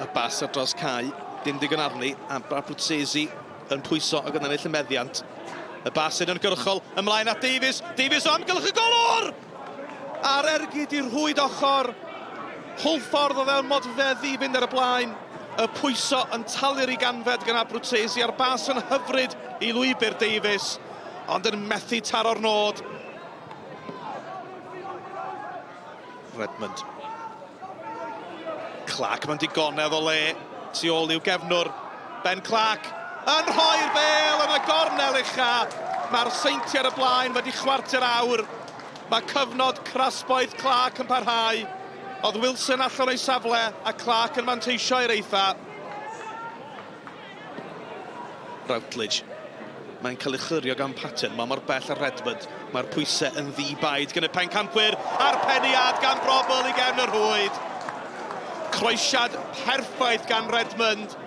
y bas ar dros cae, dim digon arni, a Brabwtsesi yn pwyso ac yn ennill y meddiant. Y bas yn gyrchol, ymlaen at Davies, Davies o amgylch y golwr! A'r ergyd i'r rhwyd ochr, Hwlffordd o fel modfeddu i fynd ar y blaen, y pwyso yn talu'r i ganfed gan Brabwtsesi, a'r bas yn hyfryd i lwybr Davies, ond yn methu taro'r nod. Redmond. Clark mewn digonedd o le, tu ôl i'w gefnwr. Ben Clark yn rhoi'r bel yn y gornel ucha. Mae'r Seintiau ar y blaen wedi chwarter awr. Mae cyfnod crasboeth Clark yn parhau. Oedd Wilson allan o'i safle a Clark yn manteisio i'r eitha. Routledge. Mae'n cael ei chlirio gan Patton, mae mor bell ar Redmond. Mae'r pwysau yn ddibaid gan y pencampwyr a'r peniad gan Brobl i gefn yr rhwyd. Croesiad perffaith gan Redmond,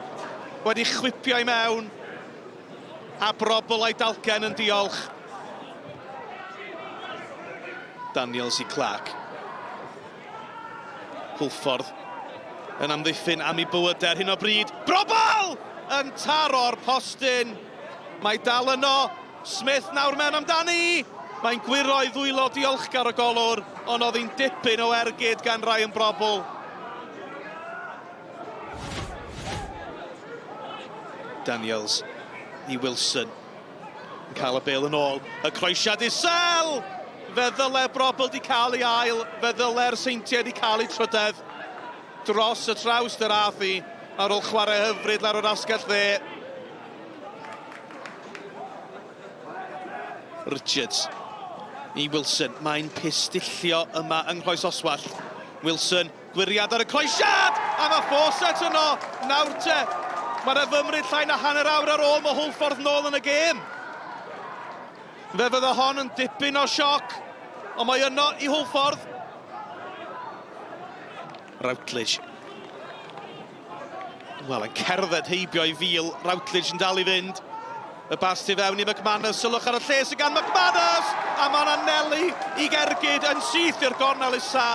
wedi chwipio i mewn, a Brobl a'i dalcen yn diolch. Daniels i Clark. Hwlffordd yn amddiffyn am ei bywyd ar hyn o bryd. Brobl yn taro'r postyn. Mae dal yno, Smith nawr mewn amdani. Mae'n gwiro i ddwylo diolchgar y golwr, ond oedd hi'n dipyn o ergyd gan Ryan Brobl. Daniels i Wilson yn cael y bel yn ôl. Y croesiad isel! Fe ddyle Brobl di cael ei ail, fe ddyle'r Seintiau di cael ei trydedd. Dros y traws dy'r athi, ar ôl chwarae hyfryd lawr o'r asgell dde. Richards i Wilson, mae'n pistillio yma yng Nghoes Oswall. Wilson, gwiriad ar y croesiad, a mae Fawcett yno, nawr te. Mae'r efymryd llai na hanner awr ar ôl, mae Hwlffordd nôl yn y gêm. Fe fydde hon yn dipyn o sioc, ond mae yno i Hwlffordd. Routledge. Wel, yn cerdded heibio i fil, Routledge yn dal i fynd. Y bas tu fewn i McManus, sylwch ar y lle sy'n gan McManus! A mae yna Nelly i gergyd yn syth i'r gornel isa.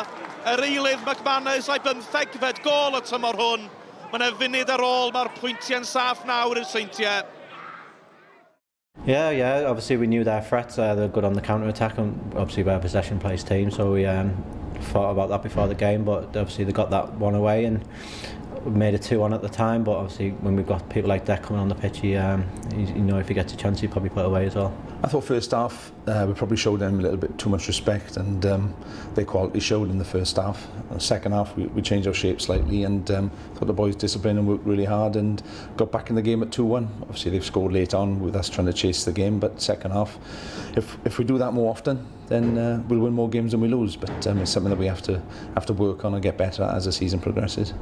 Yr eilydd McManus a'i 15fed gol y tymor hwn. Mae yna funud ar ôl, mae'r pwyntiau'n saff nawr i'r Seintiau. Yeah, obviously we knew their threats, they're good on the counter-attack, and obviously we're a possession-based team, so we thought about that before the game, but obviously they got that one away, and we made it 2-1 at the time, but obviously when we've got people like that coming on the pitch, you know, if he gets a chance, he'd probably put it away as well. I thought first half we probably showed them a little bit too much respect, and their quality showed in the first half. In the second half we changed our shape slightly, and thought the boys disciplined and worked really hard and got back in the game at 2-1. Obviously they've scored late on with us trying to chase the game, but second half, if we do that more often, then we'll win more games than we lose. But it's something that we have to work on and get better at as the season progresses.